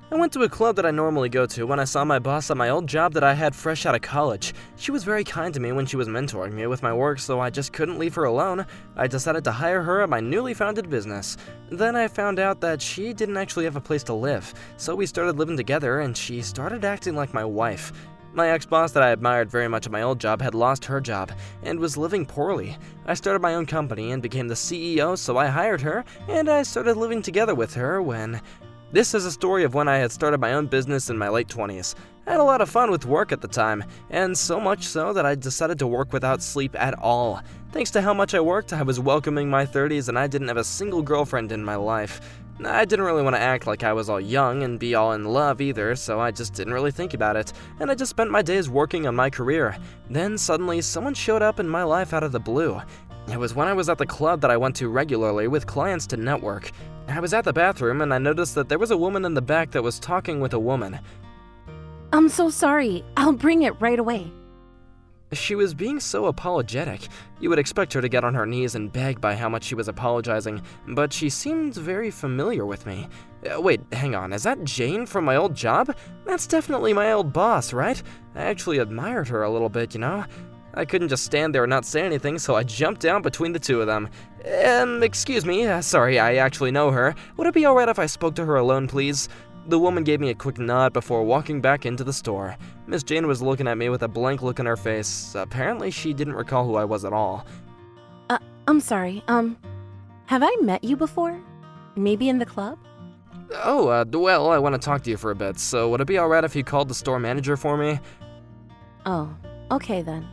I went to a club that I normally go to when I saw my boss at my old job that I had fresh out of college. She was very kind to me when she was mentoring me with my work, so I just couldn't leave her alone. I decided to hire her at my newly founded business. Then I found out that she didn't actually have a place to live, so we started living together and she started acting like my wife. My ex-boss that I admired very much at my old job had lost her job and was living poorly. I started my own company and became the CEO, so I hired her and I started living together with her when... This is a story of when I had started my own business in my late 20s. I had a lot of fun with work at the time, and so much so that I decided to work without sleep at all. Thanks to how much I worked, I was welcoming my 30s and I didn't have a single girlfriend in my life. I didn't really want to act like I was all young and be all in love either, so I just didn't really think about it, and I just spent my days working on my career. Then suddenly, someone showed up in my life out of the blue. It was when I was at the club that I went to regularly with clients to network. I was at the bathroom and I noticed that there was a woman in the back that was talking with a woman. I'm so sorry. I'll bring it right away. She was being so apologetic. You would expect her to get on her knees and beg by how much she was apologizing, but she seemed very familiar with me. Wait, hang on, is that Jane from my old job? That's definitely my old boss, right? I actually admired her a little bit, you know? I couldn't just stand there and not say anything, so I jumped down between the two of them. Excuse me, sorry, I actually know her. Would it be alright if I spoke to her alone, please? The woman gave me a quick nod before walking back into the store. Miss Jane was looking at me with a blank look on her face. Apparently, she didn't recall who I was at all. I'm sorry, have I met you before? Maybe in the club? Oh, well, I want to talk to you for a bit, so would it be alright if you called the store manager for me? Oh, okay then.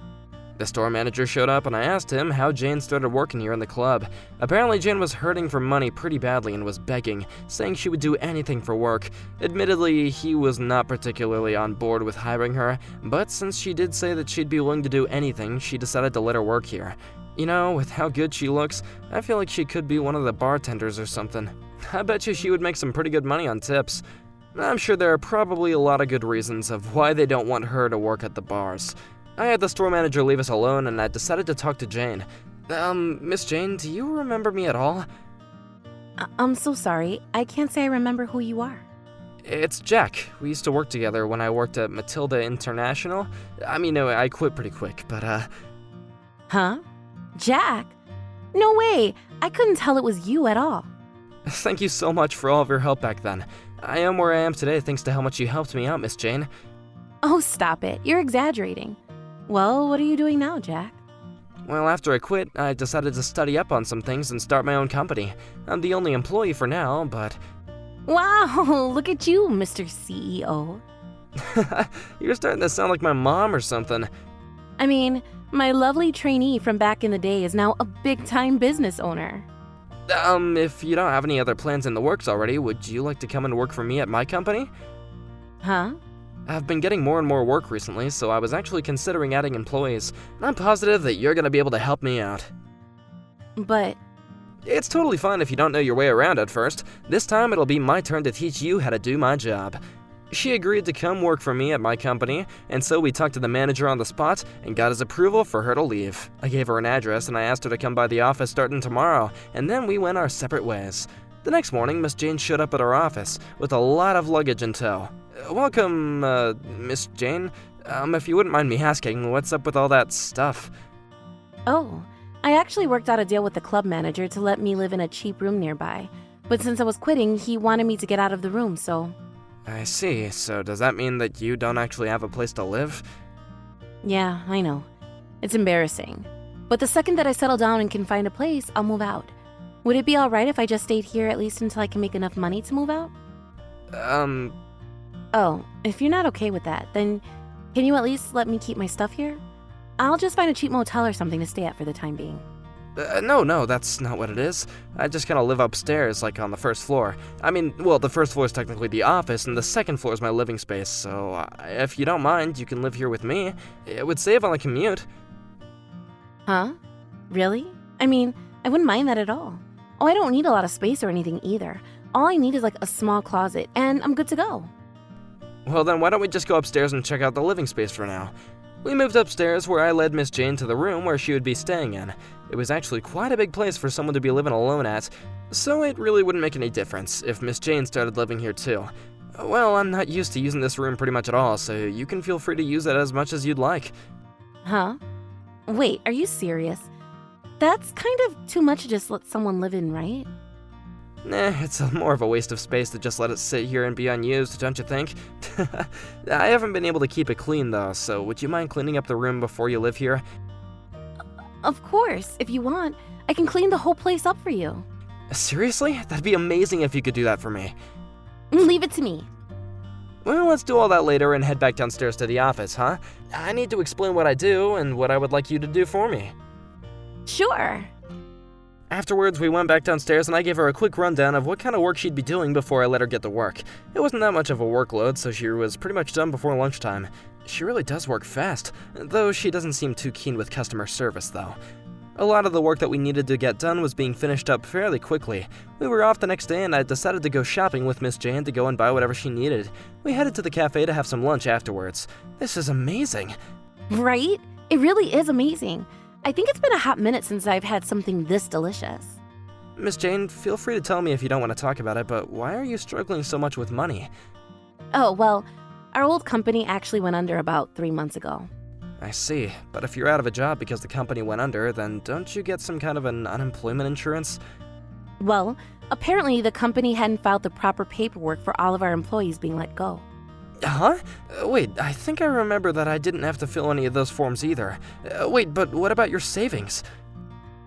The store manager showed up and I asked him how Jane started working here in the club. Apparently Jane was hurting for money pretty badly and was begging, saying she would do anything for work. Admittedly, he was not particularly on board with hiring her, but since she did say that she'd be willing to do anything, she decided to let her work here. You know, with how good she looks, I feel like she could be one of the bartenders or something. I bet you she would make some pretty good money on tips. I'm sure there are probably a lot of good reasons of why they don't want her to work at the bars. I had the store manager leave us alone and I decided to talk to Jane. Miss Jane, do you remember me at all? I'm so sorry. I can't say I remember who you are. It's Jack. We used to work together when I worked at Matilda International. I mean, no, I quit pretty quick, but Huh? Jack? No way! I couldn't tell it was you at all. Thank you so much for all of your help back then. I am where I am today thanks to how much you helped me out, Miss Jane. Oh, stop it. You're exaggerating. Well, what are you doing now, Jack? Well, after I quit, I decided to study up on some things and start my own company. I'm the only employee for now, but... Wow, look at you, Mr. CEO. You're starting to sound like my mom or something. I mean, my lovely trainee from back in the day is now a big-time business owner. If you don't have any other plans in the works already, would you like to come and work for me at my company? Huh? I've been getting more and more work recently, so I was actually considering adding employees. I'm positive that you're gonna be able to help me out. But... It's totally fine if you don't know your way around at first. This time it'll be my turn to teach you how to do my job. She agreed to come work for me at my company, and so we talked to the manager on the spot and got his approval for her to leave. I gave her an address and I asked her to come by the office starting tomorrow, and then we went our separate ways. The next morning, Miss Jane showed up at our office with a lot of luggage in tow. Welcome, Miss Jane. If you wouldn't mind me asking, what's up with all that stuff? Oh, I actually worked out a deal with the club manager to let me live in a cheap room nearby. But since I was quitting, he wanted me to get out of the room, so... I see. So does that mean that you don't actually have a place to live? Yeah, I know. It's embarrassing. But the second that I settle down and can find a place, I'll move out. Would it be alright if I just stayed here at least until I can make enough money to move out? Oh, if you're not okay with that, then can you at least let me keep my stuff here? I'll just find a cheap motel or something to stay at for the time being. No, that's not what it is. I just kind of live upstairs, like on the first floor. I mean, well, the first floor is technically the office, and the second floor is my living space, so if you don't mind, you can live here with me. It would save on the commute. Huh? Really? I mean, I wouldn't mind that at all. Oh, I don't need a lot of space or anything either. All I need is like a small closet, and I'm good to go. Well then, why don't we just go upstairs and check out the living space for now? We moved upstairs where I led Miss Jane to the room where she would be staying in. It was actually quite a big place for someone to be living alone at, so it really wouldn't make any difference if Miss Jane started living here too. Well, I'm not used to using this room pretty much at all, so you can feel free to use it as much as you'd like. Huh? Wait, are you serious? That's kind of too much to just let someone live in, right? It's more of a waste of space to just let it sit here and be unused, don't you think? I haven't been able to keep it clean though, so would you mind cleaning up the room before you live here? Of course, if you want, I can clean the whole place up for you. Seriously? That'd be amazing if you could do that for me. Leave it to me. Well, let's do all that later and head back downstairs to the office, huh? I need to explain what I do and what I would like you to do for me. Sure. Afterwards, we went back downstairs and I gave her a quick rundown of what kind of work she'd be doing before I let her get to work. It wasn't that much of a workload, so she was pretty much done before lunchtime. She really does work fast, though she doesn't seem too keen with customer service, though. A lot of the work that we needed to get done was being finished up fairly quickly. We were off the next day and I decided to go shopping with Miss Jane to go and buy whatever she needed. We headed to the cafe to have some lunch afterwards. This is amazing. Right? It really is amazing. I think it's been a hot minute since I've had something this delicious. Miss Jane, feel free to tell me if you don't want to talk about it, but why are you struggling so much with money? Oh, well, our old company actually went under about 3 months ago. I see, but if you're out of a job because the company went under, then don't you get some kind of an unemployment insurance? Well, apparently the company hadn't filed the proper paperwork for all of our employees being let go. Huh? Wait, I think I remember that I didn't have to fill any of those forms either. Wait, but what about your savings?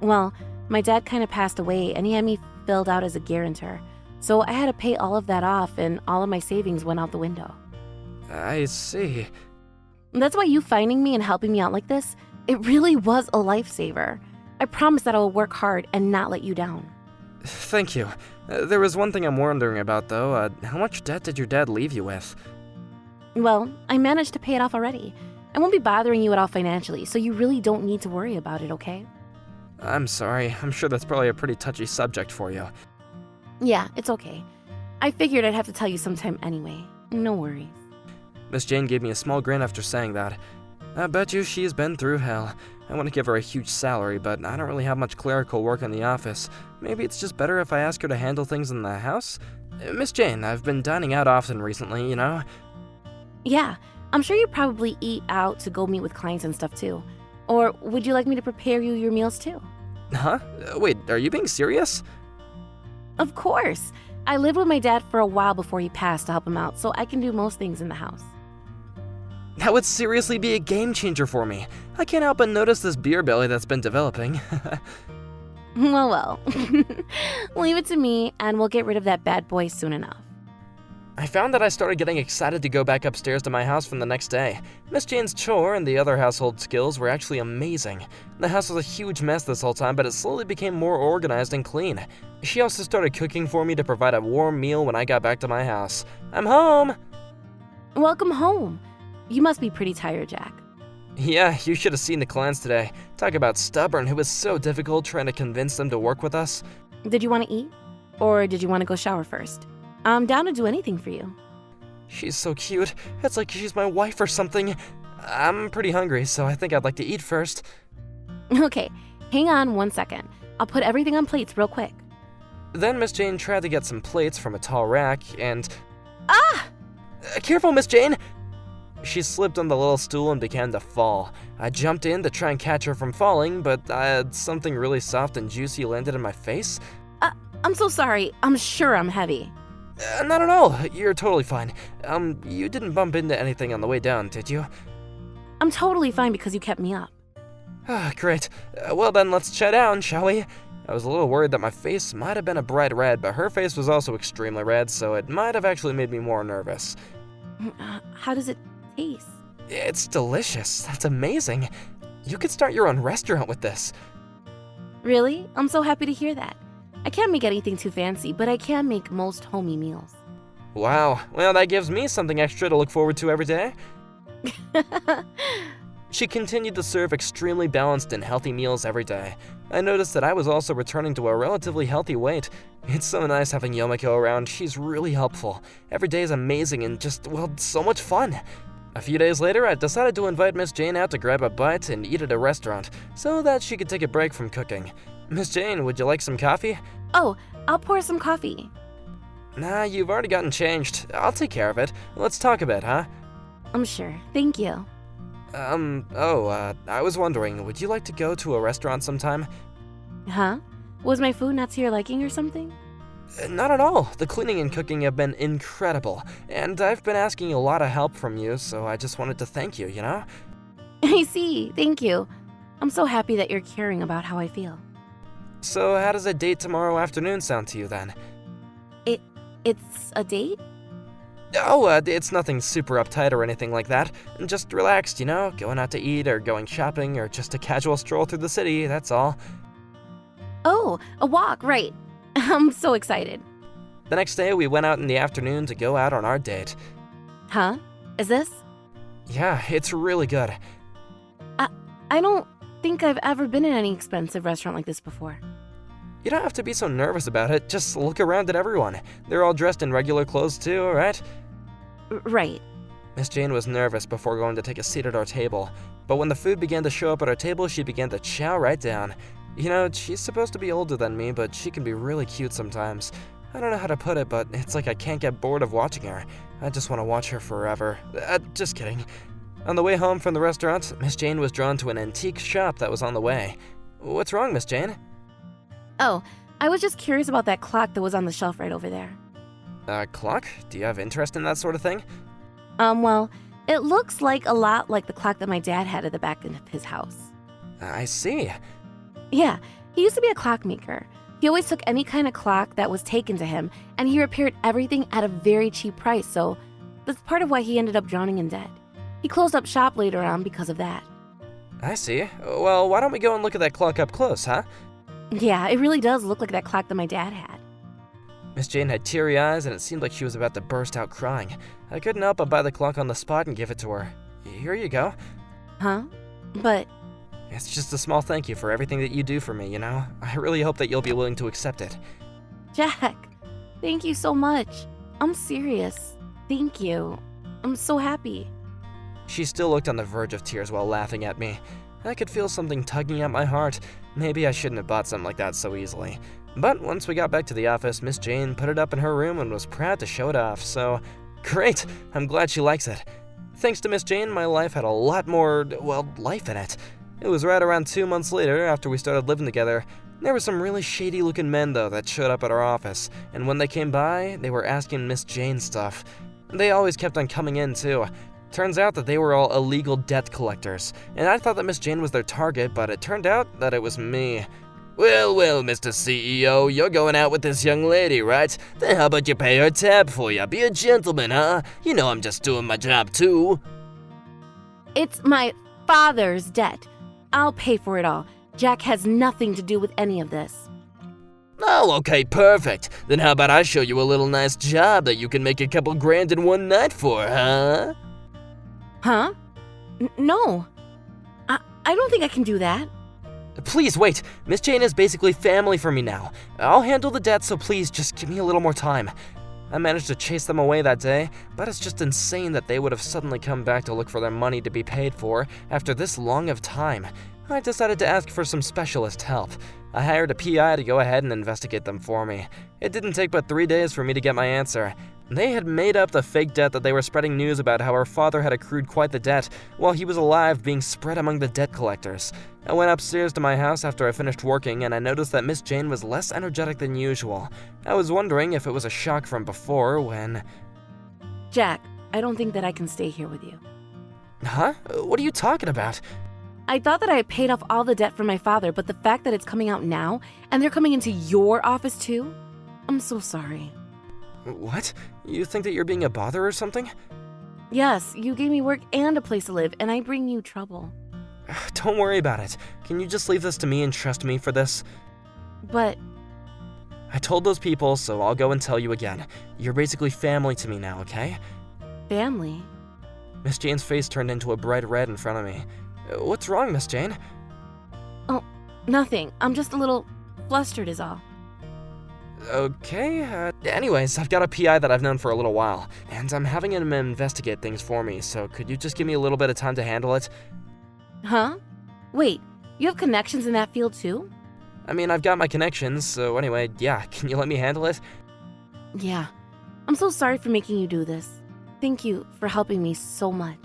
Well, my dad kind of passed away and he had me filled out as a guarantor. So I had to pay all of that off and all of my savings went out the window. I see. That's why you finding me and helping me out like this, it really was a lifesaver. I promise that I will work hard and not let you down. Thank you. There was one thing I'm wondering about though. How much debt did your dad leave you with? Well, I managed to pay it off already. I won't be bothering you at all financially, so you really don't need to worry about it, okay? I'm sorry. I'm sure that's probably a pretty touchy subject for you. Yeah, it's okay. I figured I'd have to tell you sometime anyway. No worries. Miss Jane gave me a small grin after saying that. I bet you she's been through hell. I want to give her a huge salary, but I don't really have much clerical work in the office. Maybe it's just better if I ask her to handle things in the house? Miss Jane, I've been dining out often recently, you know? Yeah, I'm sure you probably eat out to go meet with clients and stuff too. Or would you like me to prepare you your meals too? Huh? Wait, are you being serious? Of course. I lived with my dad for a while before he passed to help him out, so I can do most things in the house. That would seriously be a game changer for me. I can't help but notice this beer belly that's been developing. Well. Leave it to me, and we'll get rid of that bad boy soon enough. I found that I started getting excited to go back upstairs to my house from the next day. Miss Jane's chore and the other household skills were actually amazing. The house was a huge mess this whole time, but it slowly became more organized and clean. She also started cooking for me to provide a warm meal when I got back to my house. I'm home! Welcome home. You must be pretty tired, Jack. Yeah, you should have seen the clients today. Talk about stubborn. It was so difficult trying to convince them to work with us. Did you want to eat? Or did you want to go shower first? I'm down to do anything for you. She's so cute. It's like she's my wife or something. I'm pretty hungry, so I think I'd like to eat first. Okay, hang on 1 second. I'll put everything on plates real quick. Then Miss Jane tried to get some plates from a tall rack and... Ah! Careful, Miss Jane! She slipped on the little stool and began to fall. I jumped in to try and catch her from falling, but something really soft and juicy landed in my face. I'm so sorry. I'm sure I'm heavy. Not at all. You're totally fine. You didn't bump into anything on the way down, did you? I'm totally fine because you kept me up. Great. Well then, let's chat down, shall we? I was a little worried that my face might have been a bright red, but her face was also extremely red, so it might have actually made me more nervous. How does it taste? It's delicious. That's amazing. You could start your own restaurant with this. Really? I'm so happy to hear that. I can't make anything too fancy, but I can make most homey meals. Wow. Well, that gives me something extra to look forward to every day. She continued to serve extremely balanced and healthy meals every day. I noticed that I was also returning to a relatively healthy weight. It's so nice having Yomiko around. She's really helpful. Every day is amazing and just, well, so much fun. A few days later, I decided to invite Miss Jane out to grab a bite and eat at a restaurant so that she could take a break from cooking. Miss Jane, would you like some coffee? Oh, I'll pour some coffee. Nah, you've already gotten changed. I'll take care of it. Let's talk a bit, huh? I'm sure. Thank you. I was wondering, would you like to go to a restaurant sometime? Huh? Was my food not to your liking or something? Not at all. The cleaning and cooking have been incredible, and I've been asking a lot of help from you, so I just wanted to thank you, you know? I see. Thank you. I'm so happy that you're caring about how I feel. So how does a date tomorrow afternoon sound to you then? It's a date? Oh, it's nothing super uptight or anything like that. Just relaxed, you know? Going out to eat or going shopping or just a casual stroll through the city, that's all. Oh, a walk, right. I'm so excited. The next day, we went out in the afternoon to go out on our date. Huh? Is this? Yeah, it's really good. I don't think I've ever been in any expensive restaurant like this before. You don't have to be so nervous about it. Just look around at everyone. They're all dressed in regular clothes too, right? Right. Miss Jane was nervous before going to take a seat at our table, but when the food began to show up at our table, she began to chow right down. You know, she's supposed to be older than me, but she can be really cute sometimes. I don't know how to put it, but it's like I can't get bored of watching her. I just want to watch her forever. Just kidding. On the way home from the restaurant, Miss Jane was drawn to an antique shop that was on the way. What's wrong, Miss Jane? Oh, I was just curious about that clock that was on the shelf right over there. Clock? Do you have interest in that sort of thing? Well, it looks like a lot like the clock that my dad had at the back of his house. I see. Yeah, he used to be a clockmaker. He always took any kind of clock that was taken to him, and he repaired everything at a very cheap price, so that's part of why he ended up drowning in debt. He closed up shop later on because of that. I see. Well, why don't we go and look at that clock up close, huh? Yeah, it really does look like that clock that my dad had. Miss Jane had teary eyes, and it seemed like she was about to burst out crying. I couldn't help but buy the clock on the spot and give it to her. Here you go. Huh? But It's just a small thank you for everything that you do for me, you know? I really hope that you'll be willing to accept it. Jack, thank you so much. I'm serious. Thank you. I'm so happy. She still looked on the verge of tears while laughing at me. I could feel something tugging at my heart. Maybe I shouldn't have bought something like that so easily. But once we got back to the office, Miss Jane put it up in her room and was proud to show it off, so great! I'm glad she likes it. Thanks to Miss Jane, my life had a lot more, well, life in it. It was right around 2 months later, after we started living together. There were some really shady-looking men, though, that showed up at our office, and when they came by, they were asking Miss Jane stuff. They always kept on coming in, too. Turns out that they were all illegal debt collectors, and I thought that Miss Jane was their target, but it turned out that it was me. Well, Mr. CEO, you're going out with this young lady, right? Then how about you pay her tab for you? Be a gentleman, huh? You know I'm just doing my job, too. It's my father's debt. I'll pay for it all. Jack has nothing to do with any of this. Oh, okay, perfect. Then how about I show you a little nice job that you can make a couple grand in one night for, huh? Huh? No. I don't think I can do that. Please wait. Miss Jane is basically family for me now. I'll handle the debt, so please just give me a little more time. I managed to chase them away that day, but it's just insane that they would have suddenly come back to look for their money to be paid for after this long of time. I decided to ask for some specialist help. I hired a PI to go ahead and investigate them for me. It didn't take but 3 days for me to get my answer. They had made up the fake debt that they were spreading news about how her father had accrued quite the debt while he was alive, being spread among the debt collectors. I went upstairs to my house after I finished working, and I noticed that Miss Jane was less energetic than usual. I was wondering if it was a shock from before when... Jack, I don't think that I can stay here with you. Huh? What are you talking about? I thought that I had paid off all the debt from my father, but the fact that it's coming out now, and they're coming into your office too? I'm so sorry. What? You think that you're being a bother or something? Yes, you gave me work and a place to live, and I bring you trouble. Don't worry about it. Can you just leave this to me and trust me for this? But I told those people, so I'll go and tell you again. You're basically family to me now, okay? family? Miss Jane's face turned into a bright red in front of me. What's wrong, Miss Jane? Oh, nothing. I'm just a little flustered is all. Okay, anyways, I've got a PI that I've known for a little while, and I'm having him investigate things for me, so could you just give me a little bit of time to handle it? Huh? Wait, you have connections in that field too? I mean, I've got my connections, so anyway, yeah, can you let me handle it? Yeah, I'm so sorry for making you do this. Thank you for helping me so much.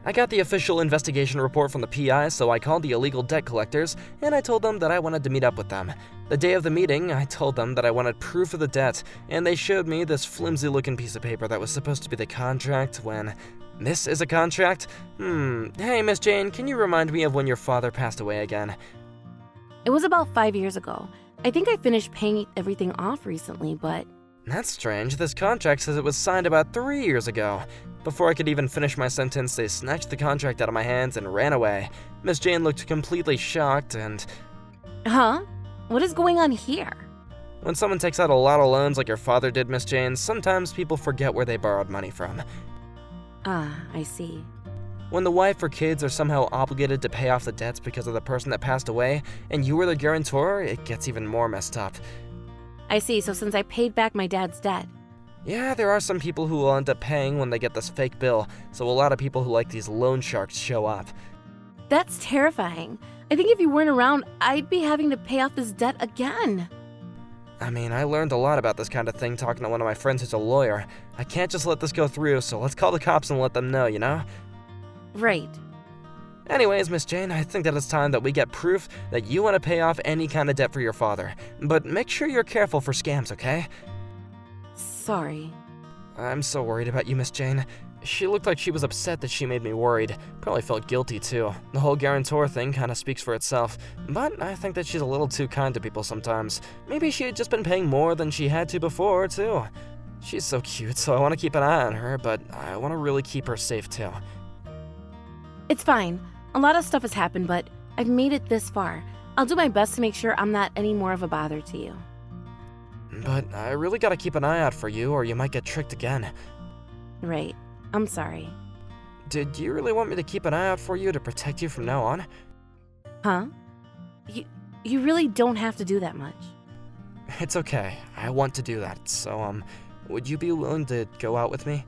I got the official investigation report from the PI, so I called the illegal debt collectors, and I told them that I wanted to meet up with them. The day of the meeting, I told them that I wanted proof of the debt, and they showed me this flimsy-looking piece of paper that was supposed to be the contract when... This is a contract? Hey, Miss Jane, can you remind me of when your father passed away again? It was about 5 years ago. I think I finished paying everything off recently, but... That's strange. This contract says it was signed about 3 years ago. Before I could even finish my sentence, they snatched the contract out of my hands and ran away. Miss Jane looked completely shocked and... Huh? What is going on here? When someone takes out a lot of loans like your father did, Miss Jane, sometimes people forget where they borrowed money from. Ah, I see. When the wife or kids are somehow obligated to pay off the debts because of the person that passed away, and you were the guarantor, it gets even more messed up. I see, so since I paid back my dad's debt. Yeah, there are some people who will end up paying when they get this fake bill, so a lot of people who like these loan sharks show up. That's terrifying. I think if you weren't around, I'd be having to pay off this debt again. I mean, I learned a lot about this kind of thing talking to one of my friends who's a lawyer. I can't just let this go through, so let's call the cops and let them know, you know? Right. Anyways, Miss Jane, I think that it's time that we get proof that you want to pay off any kind of debt for your father. But make sure you're careful for scams, okay? Sorry. I'm so worried about you, Miss Jane. She looked like she was upset that she made me worried. Probably felt guilty, too. The whole guarantor thing kind of speaks for itself. But I think that she's a little too kind to people sometimes. Maybe she had just been paying more than she had to before, too. She's so cute, so I want to keep an eye on her, but I want to really keep her safe, too. It's fine. A lot of stuff has happened, but I've made it this far. I'll do my best to make sure I'm not any more of a bother to you. But I really gotta keep an eye out for you, or you might get tricked again. Right. I'm sorry. Did you really want me to keep an eye out for you to protect you from now on? Huh? You really don't have to do that much. It's okay. I want to do that, so, would you be willing to go out with me?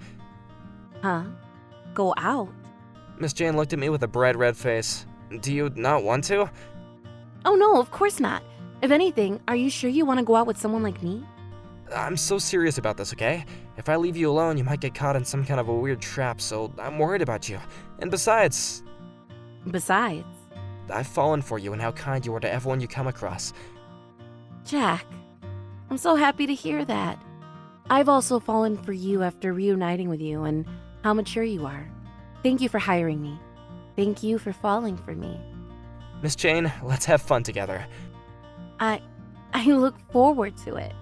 Huh? Go out? Miss Jane looked at me with a bright red face. Do you not want to? Oh no, of course not. If anything, are you sure you want to go out with someone like me? I'm so serious about this, okay? If I leave you alone, you might get caught in some kind of a weird trap, so I'm worried about you. And besides... Besides? I've fallen for you and how kind you are to everyone you come across. Jack, I'm so happy to hear that. I've also fallen for you after reuniting with you and how mature you are. Thank you for hiring me. Thank you for falling for me. Miss Jane, let's have fun together. I look forward to it.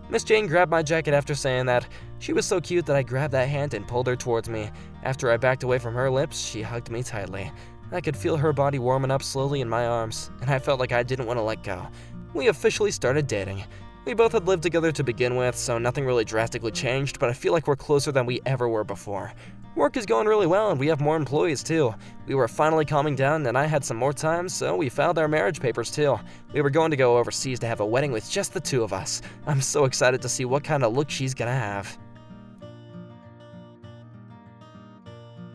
Miss Jane grabbed my jacket after saying that. She was so cute that I grabbed that hand and pulled her towards me. After I backed away from her lips, she hugged me tightly. I could feel her body warming up slowly in my arms, and I felt like I didn't want to let go. We officially started dating. We both had lived together to begin with, so nothing really drastically changed, but I feel like we're closer than we ever were before. Work is going really well, and we have more employees too. We were finally calming down, and I had some more time, so we filed our marriage papers too. We were going to go overseas to have a wedding with just the two of us. I'm so excited to see what kind of look she's gonna have.